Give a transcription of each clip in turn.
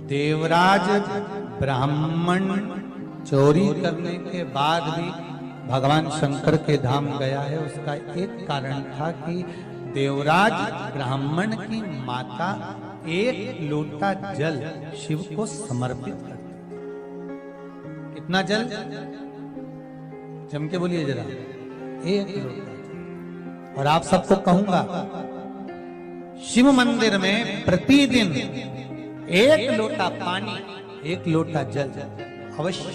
देवराज ब्राह्मण चोरी करने के बाद भी भगवान शंकर के धाम गया है। उसका एक कारण था कि देवराज ब्राह्मण की माता एक लोटा जल शिव को समर्पित करती। कितना जल? जम के बोलिए जरा। एक लोटा। और आप सबको कहूंगा, शिव मंदिर में प्रतिदिन एक लोटा पानी, एक लोटा जल अवश्य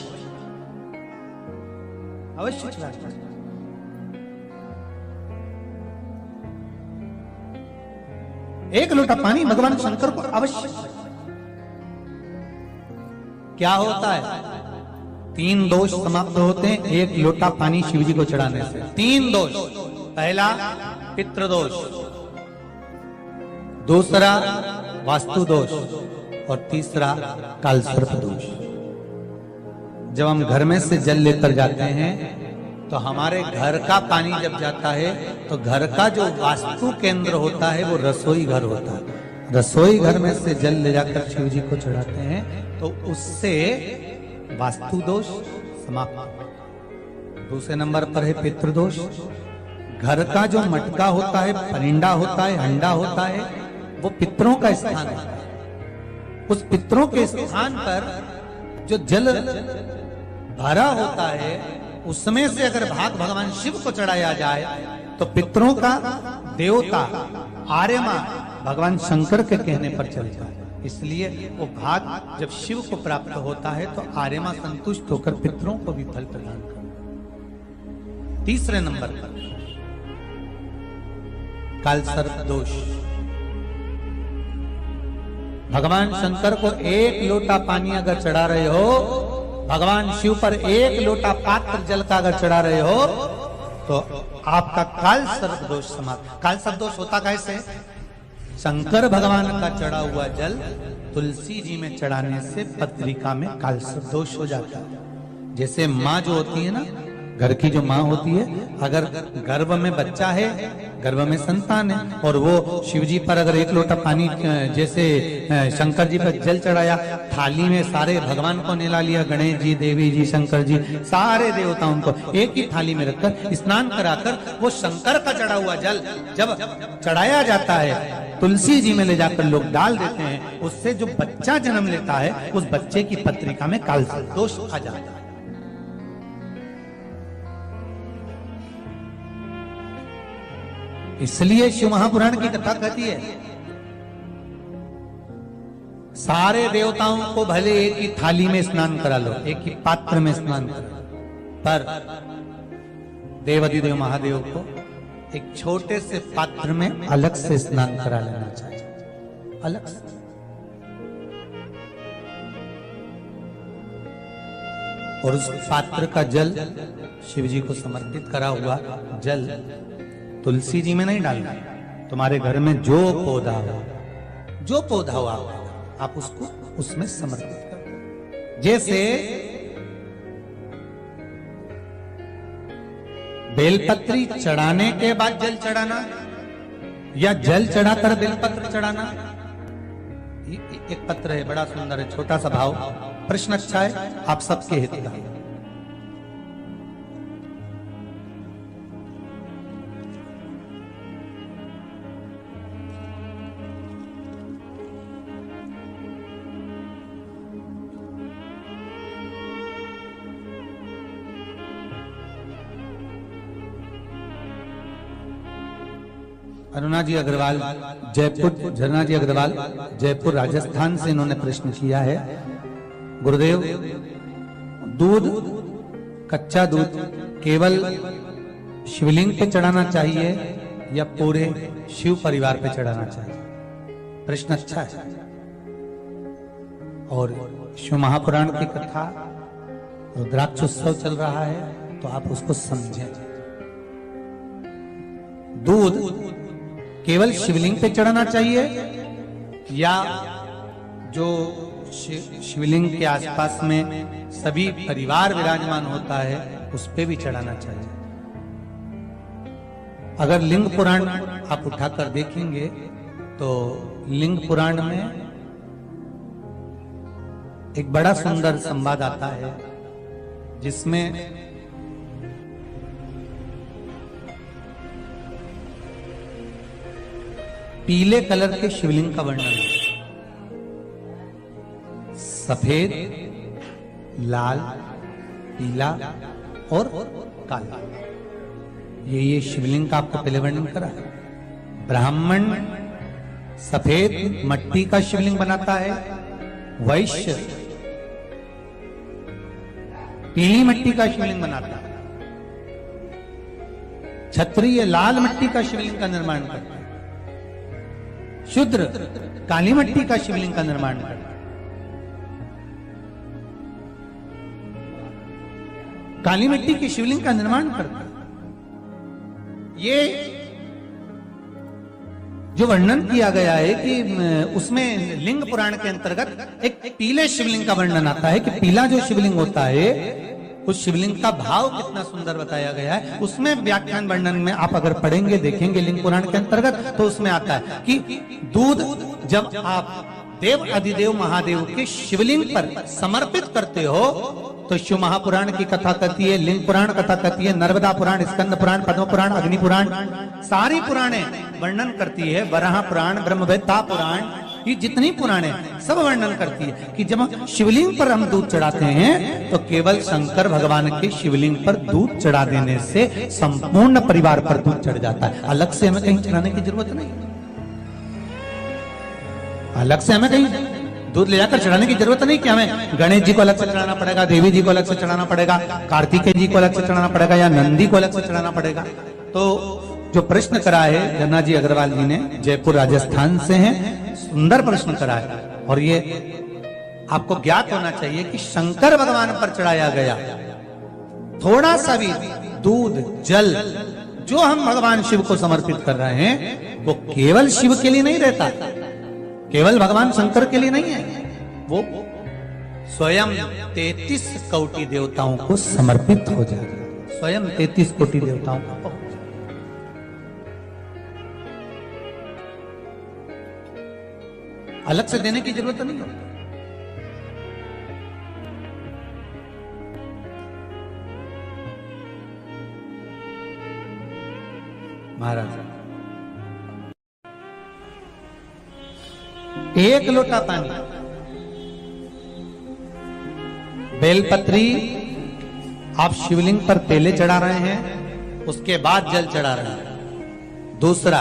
अवश्य चढ़ाना। एक लोटा पानी भगवान शंकर को अवश्य। क्या होता है? 3 दोष समाप्त होते हैं एक लोटा पानी शिव जी को चढ़ाने से। 3 दोष। पहला पितृदोष, दूसरा वास्तु दोष और तीसरा कालसर्प दोष। जब हम घर में से जल लेकर जाते हैं तो हमारे घर का पानी जब जाता है तो घर का जो वास्तु केंद्र होता है वो रसोई घर होता है। रसोई घर में से जल ले जाकर शिव जी को चढ़ाते हैं तो उससे वास्तु दोष समाप्त। दूसरे नंबर पर है पितृदोष। घर का जो मटका होता है, परिंदा होता है, हंडा होता है, वो पितरों का स्थान है। उस पितरों के स्थान पर जो जल भरा होता है उसमें से अगर भाग भगवान शिव को चढ़ाया जाए तो पितरों का देवता आर्यमा भगवान शंकर के कहने पर चलता है। इसलिए वो भाग जब शिव को प्राप्त होता है तो आर्यमा संतुष्ट होकर पितरों को भी फल प्रदान करता है। तीसरे नंबर पर कालसर्प दोष। भगवान शंकर को एक लोटा पानी अगर चढ़ा रहे हो, भगवान शिव पर एक लोटा पात्र जल का अगर चढ़ा रहे हो तो आपका कालसर्प दोष समाप्त। कालसर्प दोष होता कैसे? शंकर भगवान का चढ़ा हुआ जल तुलसी जी में चढ़ाने से पत्रिका में कालसर्प दोष हो जाता है। जैसे माँ जो होती है ना, घर की जो माँ होती है, अगर गर्भ में बच्चा है, गर्भ में संतान है और वो शिव जी पर अगर एक लोटा पानी जैसे शंकर जी पर जल चढ़ाया, थाली में सारे भगवान को नेला लिया, गणेश जी, देवी जी, शंकर जी, सारे देवताओं को एक ही थाली में रखकर स्नान कराकर वो शंकर का चढ़ा हुआ जल जब चढ़ाया जाता है तुलसी जी में ले जाकर लोग डाल देते हैं, उससे जो बच्चा जन्म लेता है उस बच्चे की पत्रिका में कालसर्प दोष आ जाता है। इसलिए शिव महापुराण की कथा कहती है सारे देवताओं को भले एक ही थाली में स्नान करा लो, एक ही पात्र में स्नान करा लो, पर देवाधिदेव महादेव को एक छोटे से पात्र में अलग से स्नान करा लेना चाहिए, अलग से। और उस पात्र का जल शिव जी को समर्पित करा हुआ जल तुलसी जी में नहीं डालना। तुम्हारे घर में जो पौधा हो आप उसको उसमें समर्पित करो। जैसे बेलपत्री चढ़ाने के बाद जल चढ़ाना या जल चढ़ाकर बेलपत्र चढ़ाना। एक पत्र है, बड़ा सुंदर है, छोटा सा भाव, प्रश्न अच्छा है, आप सबके हित का। अरुणा जी अग्रवाल जयपुर, झरना जी अग्रवाल जयपुर राजस्थान से इन्होंने प्रश्न किया है। गुरुदेव, दूध, कच्चा दूध केवल शिवलिंग पे चढ़ाना चाहिए या पूरे शिव परिवार पे चढ़ाना चाहिए? प्रश्न अच्छा है। और शिव महापुराण की कथा रुद्राक्ष उत्सव चल रहा है तो आप उसको समझें। दूध केवल शिवलिंग पे चढ़ाना चाहिए या जो शिवलिंग के आसपास में सभी परिवार विराजमान होता है उस पे भी चढ़ाना चाहिए? अगर लिंग पुराण आप उठाकर देखेंगे तो लिंग पुराण में एक बड़ा सुंदर संवाद आता है जिसमें पीले कलर के शिवलिंग का वर्णन है। सफेद, लाल, पीला और काला, ये शिवलिंग का आपको पहले वर्णन करा है। ब्राह्मण सफेद मट्टी का शिवलिंग बनाता है, वैश्य पीली मिट्टी का शिवलिंग बनाता है, क्षत्रिय लाल मिट्टी का शिवलिंग का निर्माण करता है, शूद्र काली मिट्टी का शिवलिंग का निर्माण करता है। काली मिट्टी के शिवलिंग का निर्माण करता है। ये जो वर्णन किया गया है कि उसमें लिंग पुराण के अंतर्गत एक पीले शिवलिंग का वर्णन आता है कि पीला जो शिवलिंग होता है उस शिवलिंग का भाव कितना सुंदर बताया गया है। उसमें व्याख्यान वर्णन में आप अगर पढ़ेंगे देखेंगे लिंग पुराण के अंतर्गत तो उसमें आता है कि दूध जब आप देव अधिदेव महादेव के शिवलिंग पर समर्पित करते हो तो शिव महापुराण की कथा कहती है, लिंग पुराण कथा कहती है, नर्मदा पुराण, स्कंद पुराण, पद्म पुराण, अग्नि पुराण, सारी पुराणे वर्णन करती है। वराह पुराण, ब्रह्मवेत्ता पुराण, ये जितनी पुराणे सब वर्णन करती है कि जब शिवलिंग पर हम दूध चढ़ाते हैं तो केवल शंकर भगवान के शिवलिंग पर दूध चढ़ा देने से संपूर्ण परिवार पर दूध चढ़ जाता है। अलग से हमें कहीं चढ़ाने की जरूरत नहीं, अलग से हमें कहीं दूध ले जाकर चढ़ाने की जरूरत नहीं कि हमें गणेश जी को अलग से चढ़ाना पड़ेगा, देवी जी को अलग से चढ़ाना पड़ेगा, कार्तिकेय जी को अलग से चढ़ाना पड़ेगा या नंदी को अलग से चढ़ाना पड़ेगा। तो जो प्रश्न करा है गन्ना जी अग्रवाल जी ने, जयपुर राजस्थान से हैं, सुंदर प्रश्न करा है। और ये आपको ज्ञात होना चाहिए कि शंकर भगवान पर चढ़ाया गया थोड़ा सा भी दूध जल जो हम भगवान शिव को समर्पित कर रहे हैं वो केवल शिव के लिए नहीं रहता, केवल भगवान शंकर के लिए नहीं है, वो स्वयं 33 कोटि देवताओं को समर्पित हो जाएगा, स्वयं 33 कोटि देवताओं को। अलग से देने की जरूरत नहीं होती। महाराज एक लोटा पानी, बेलपत्री आप शिवलिंग पर पहले चढ़ा रहे हैं, उसके बाद जल चढ़ा रहे हैं। दूसरा,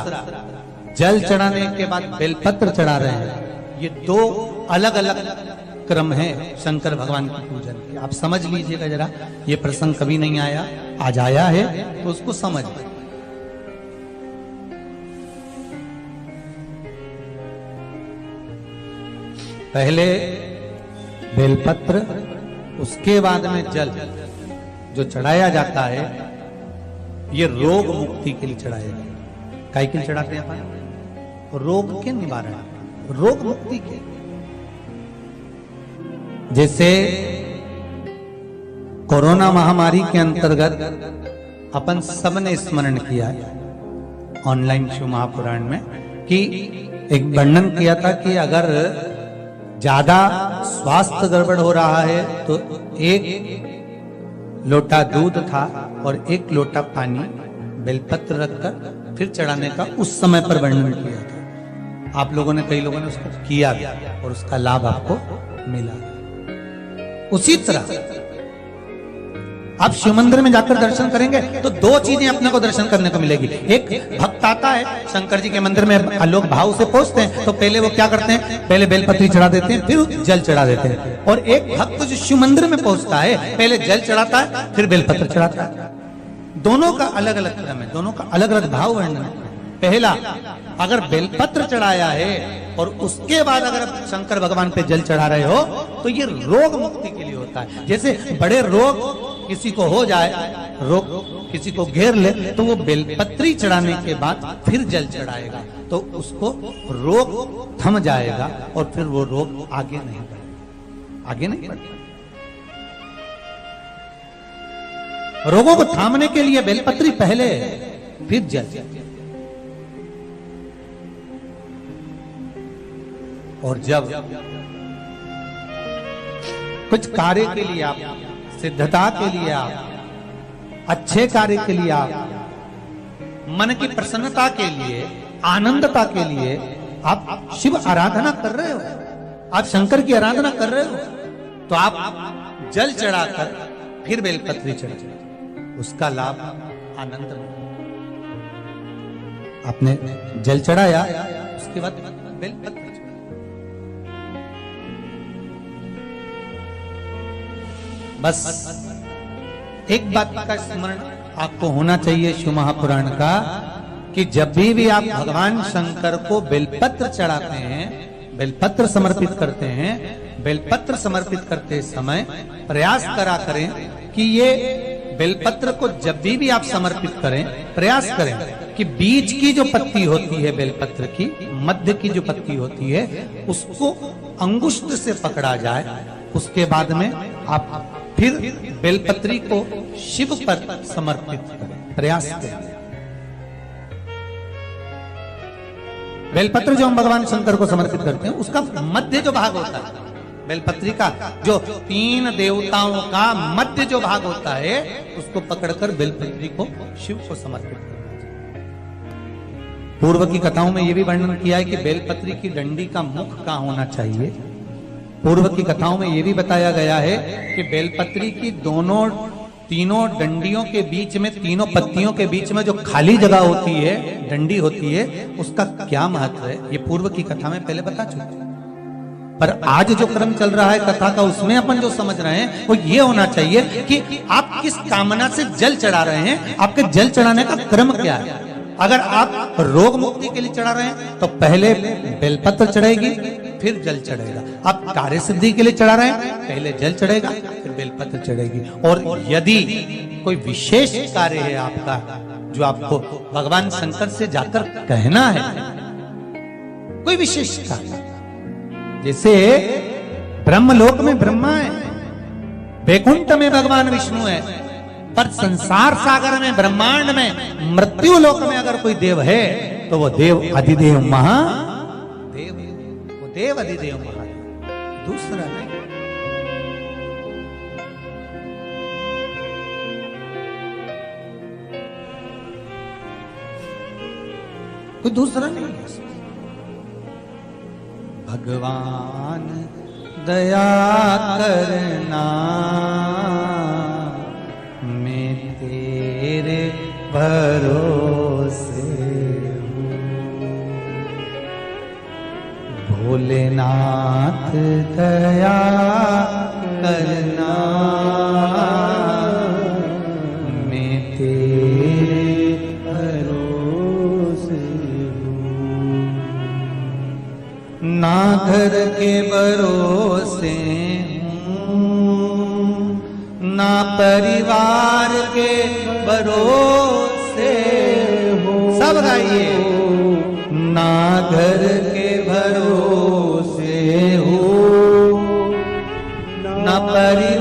जल चढ़ाने के बाद बेलपत्र चढ़ा रहे हैं। ये दो अलग अलग क्रम है शंकर भगवान की पूजन के। आप समझ लीजिएगा जरा, ये प्रसंग कभी नहीं आया, आज आया है तो उसको समझ। पहले बेलपत्र, उसके बाद में जल जो चढ़ाया जाता है ये रोग मुक्ति के लिए चढ़ाया जाता है। काहे के लिए चढ़ाते हैं अपन? रोग के निवारण, रोग मुक्ति के। जैसे कोरोना महामारी के अंतर्गत अपन सबने स्मरण किया ऑनलाइन शिव महापुराण में कि एक वर्णन किया था कि अगर ज्यादा स्वास्थ्य गड़बड़ हो रहा है तो एक लोटा दूध था और एक लोटा पानी बेलपत्र रखकर फिर चढ़ाने का उस समय पर वर्णन किया था। आप लोगों ने, कई लोगों ने उसको किया भी और उसका लाभ आपको मिला। उसी तरह आप शिव मंदिर में जाकर दर्शन करेंगे तो दो चीजें अपने को दर्शन करने को मिलेगी। एक भक्त आता है शंकर जी के मंदिर में, लोग भाव से पहुंचते हैं तो पहले वो क्या करते हैं, पहले बेलपत्री चढ़ा देते हैं फिर जल चढ़ा देते हैं। और एक भक्त जो शिव मंदिर में पहुंचता है पहले जल चढ़ाता है फिर बेलपत्र चढ़ाता है। दोनों का अलग अलग क्रम है, दोनों का अलग अलग भाव वर्णन है। पहला, अगर बेलपत्र चढ़ाया है और उसके बाद अगर शंकर भगवान पे जल चढ़ा रहे हो तो ये रोग मुक्ति के लिए होता है। जैसे बड़े रोग किसी को हो जाए, रोग किसी को घेर ले तो वो बेलपत्री चढ़ाने के बाद फिर जल चढ़ाएगा तो उसको रोग थम जाएगा और फिर वो रोग आगे नहीं बढ़ेगा, आगे नहीं बढ़ेगा। रोगों को थामने के लिए बेलपत्री पहले फिर जल। और जब कुछ कार्य के लिए आप, सिद्धता के लिए आप, अच्छे कार्य के लिए आप, मन की प्रसन्नता के लिए, आनंदता के लिए आप शिव आराधना कर रहे हो, आप शंकर की आराधना कर रहे हो, तो आप जल चढ़ाकर फिर बेलपत्री चढ़ाओ, उसका लाभ आनंद में। आपने जल चढ़ाया, उसके बाद बेलपत्री चढ़ाई। बस एक बात का स्मरण आपको होना चाहिए शिव महापुराण का, कि जब भी आप भगवान शंकर को बेलपत्र चढ़ाते हैं, बेलपत्र समर्पित करते हैं, बेलपत्र समर्पित करते समय प्रयास करा करें कि ये बेलपत्र को जब भी आप समर्पित करें, प्रयास करें कि बीच की जो पत्ती होती है बेलपत्र की, मध्य की जो पत्ती होती है, उसको अंगुष्ठ से पकड़ा जाए। उसके बाद में आप फिर बेलपत्री को शिव पर समर्पित करें, प्रयास करें। बेलपत्र जो हम भगवान शंकर को समर्पित करते हैं, उसका मध्य जो भाग होता है, बेलपत्री का जो 3 देवताओं का मध्य जो भाग होता है, उसको पकड़कर बेलपत्री को शिव को समर्पित करना चाहिए। पूर्व की कथाओं में यह भी वर्णन किया है कि बेलपत्री की डंडी का मुख कहां होना चाहिए। पूर्व की कथाओं में यह भी बताया गया है कि बेलपत्री की तीनों डंडियों के बीच में, तीनों पत्तियों के बीच में जो खाली जगह होती है, डंडी होती है, उसका क्या महत्व है, ये पूर्व की कथा में पहले बता चुके। पर आज जो क्रम चल रहा है कथा का, उसमें अपन जो समझ रहे हैं वो ये होना चाहिए कि आप किस कामना से जल चढ़ा रहे हैं, आपके जल चढ़ाने का क्रम क्या है। अगर आप रोग मुक्ति के लिए चढ़ा रहे हैं तो पहले बेलपत्र चढ़ेगी, फिर जल चढ़ेगा। आप कार्य सिद्धि के लिए चढ़ा रहे हैं, पहले जल चढ़ेगा, फिर बेलपत्र चढ़ेगी। और यदि कोई विशेष कार्य है आपका, जो आपको भगवान शंकर से जाकर कहना है, कोई विशेष कार्य, जैसे ब्रह्मलोक में ब्रह्मा है, वैकुंठ में भगवान विष्णु है, पर संसार सागर में, ब्रह्मांड में, मृत्यु लोक में अगर कोई देव है तो वो देव अधिदेव महादेव, वो देव अधिदेव महादेव, दूसरा नहीं। कोई दूसरा नहीं है। भगवान दया करना, मैं तेरे भरोसे हूँ। भोलेनाथ दया करना, मैं तेरे भरोसे हूँ। ना घर के भरोसे ना परिवार के भरोसे हो, सब गाइए। ना घर के भरोसे हो, ना परिवार